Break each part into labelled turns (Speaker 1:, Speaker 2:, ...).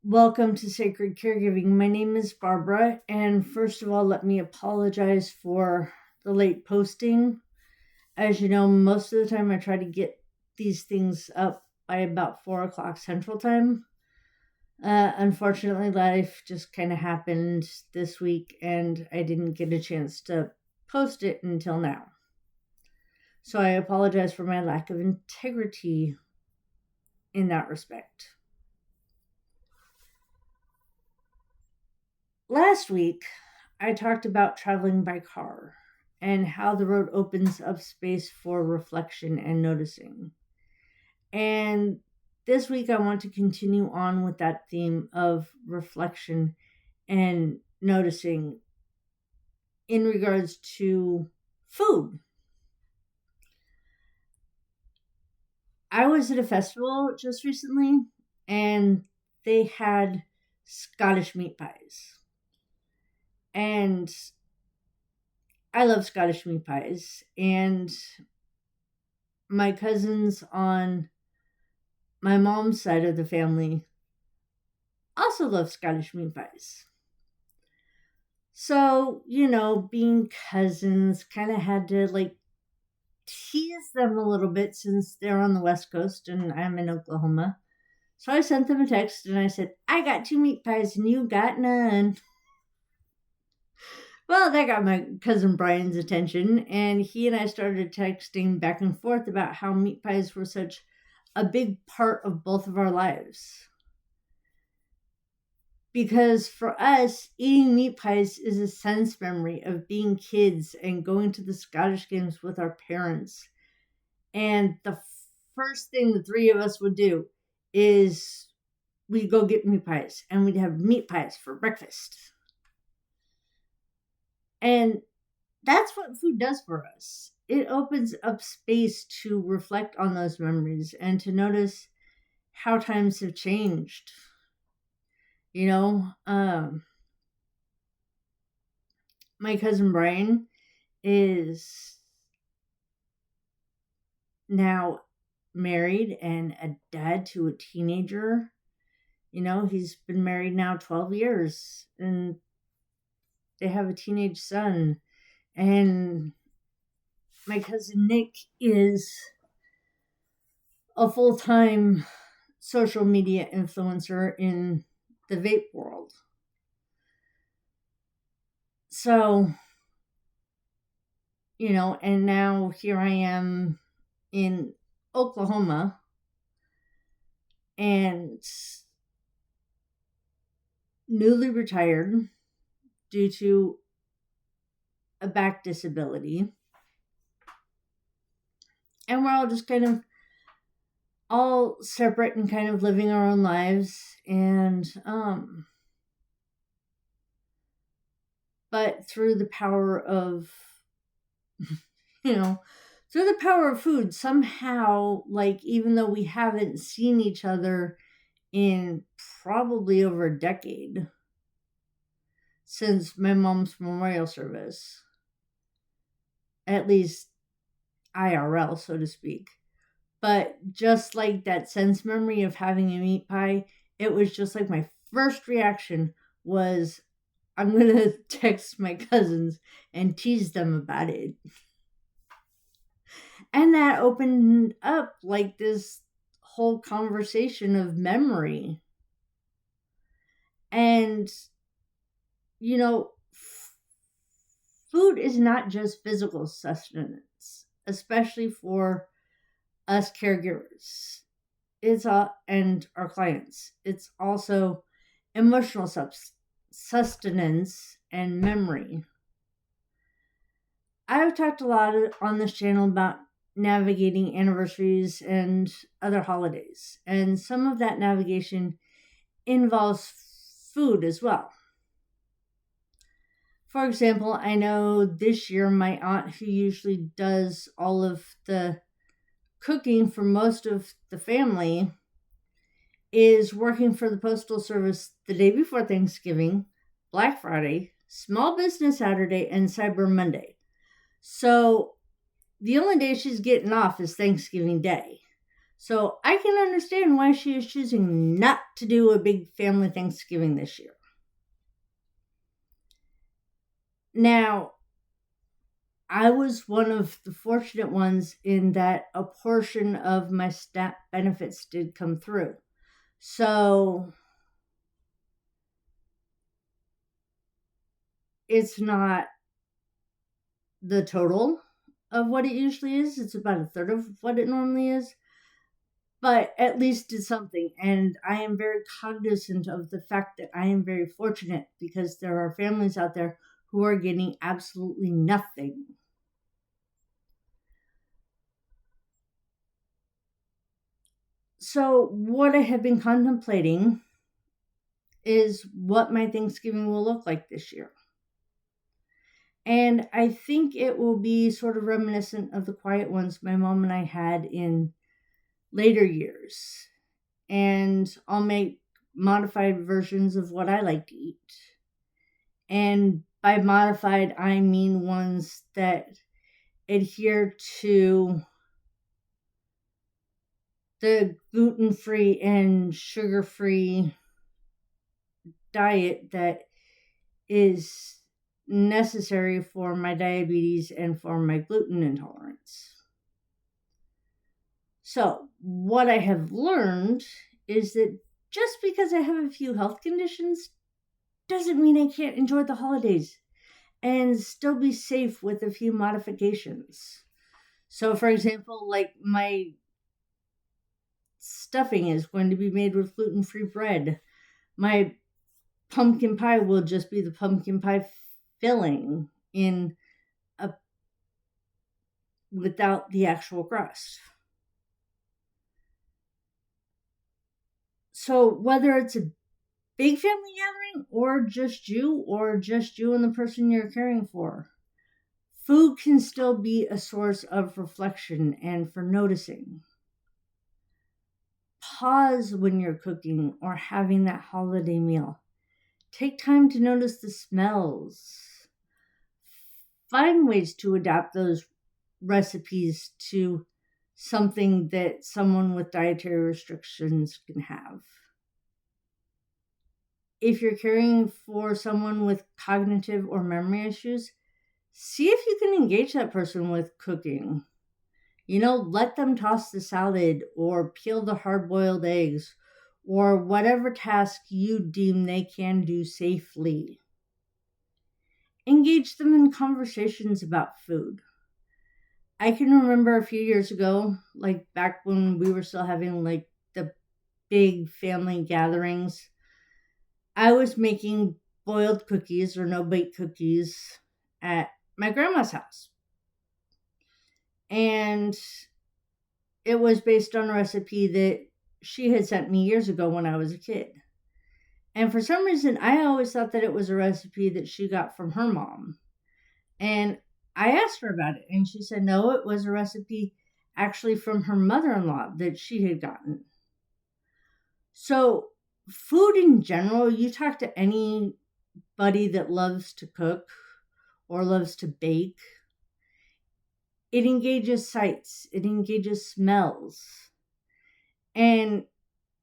Speaker 1: Welcome to Sacred Caregiving. My name is Barbara, and first of all, let me apologize for the late posting. As you know, most of the time I try to get these things up by about 4 o'clock Central Time. Unfortunately, life just kind of happened this week, and I didn't get a chance to post it until now. So I apologize for my lack of integrity in that respect. Last week, I talked about traveling by car and how the road opens up space for reflection and noticing. And this week, I want to continue on with that theme of reflection and noticing in regards to food. I was at a festival just recently and they had Scottish meat pies. And I love Scottish meat pies. And my cousins on my mom's side of the family also love Scottish meat pies. So, being cousins, kind of had to tease them a little bit since they're on the West Coast and I'm in Oklahoma. So I sent them a text and I said, I got 2 meat pies and you got none. Well, that got my cousin Brian's attention, and he and I started texting back and forth about how meat pies were such a big part of both of our lives. Because for us, eating meat pies is a sense memory of being kids and going to the Scottish games with our parents. And the first thing the three of us would do is we'd go get meat pies, and we'd have meat pies for breakfast. And that's what food does for us. It opens up space to reflect on those memories and to notice how times have changed. My cousin Brian is now married and a dad to a teenager. He's been married now 12 years and they have a teenage son. And my cousin Nick is a full-time social media influencer in the vape world. So, and now here I am in Oklahoma and newly retired due to a back disability. And we're all just kind of all separate and kind of living our own lives. And, but through the power of, through the power of food, somehow, even though we haven't seen each other in probably over a decade, since my mom's memorial service, at least IRL, so to speak. But just like that sense memory of having a meat pie, it was just like my first reaction was, I'm going to text my cousins and tease them about it. And that opened up this whole conversation of memory. And food is not just physical sustenance, especially for us caregivers. And our clients. It's also emotional sustenance and memory. I've talked a lot on this channel about navigating anniversaries and other holidays, and some of that navigation involves food as well. For example, I know this year my aunt, who usually does all of the cooking for most of the family, is working for the Postal Service the day before Thanksgiving, Black Friday, Small Business Saturday, and Cyber Monday. So the only day she's getting off is Thanksgiving Day. So I can understand why she is choosing not to do a big family Thanksgiving this year. Now, I was one of the fortunate ones in that a portion of my SNAP benefits did come through. So it's not the total of what it usually is. It's about a third of what it normally is. But at least it's something. And I am very cognizant of the fact that I am very fortunate because there are families out there who are getting absolutely nothing. So, what I have been contemplating is what my Thanksgiving will look like this year. And I think it will be sort of reminiscent of the quiet ones my mom and I had in later years. And I'll make modified versions of what I like to eat. And by modified, I mean ones that adhere to the gluten-free and sugar-free diet that is necessary for my diabetes and for my gluten intolerance. So, what I have learned is that just because I have a few health conditions doesn't mean I can't enjoy the holidays and still be safe with a few modifications. So, for example, like my stuffing is going to be made with gluten-free bread. My pumpkin pie will just be the pumpkin pie filling in a without the actual crust. So whether it's a big family gathering or just you and the person you're caring for, food can still be a source of reflection and for noticing. Pause when you're cooking or having that holiday meal. Take time to notice the smells. Find ways to adapt those recipes to something that someone with dietary restrictions can have. If you're caring for someone with cognitive or memory issues, see if you can engage that person with cooking. Let them toss the salad or peel the hard boiled eggs or whatever task you deem they can do safely. Engage them in conversations about food. I can remember a few years ago, like back when we were still having like the big family gatherings, I was making boiled cookies or no bake cookies at my grandma's house. And it was based on a recipe that she had sent me years ago when I was a kid. And for some reason, I always thought that it was a recipe that she got from her mom. And I asked her about it, and she said, no, it was a recipe actually from her mother-in-law that she had gotten. So, food in general, you talk to anybody that loves to cook or loves to bake, it engages sights, it engages smells, and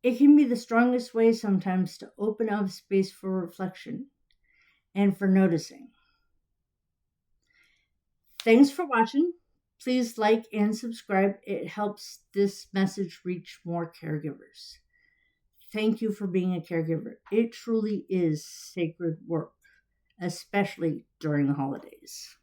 Speaker 1: it can be the strongest way sometimes to open up space for reflection and for noticing. Thanks for watching. Please like and subscribe. It helps this message reach more caregivers. Thank you for being a caregiver. It truly is sacred work, especially during the holidays.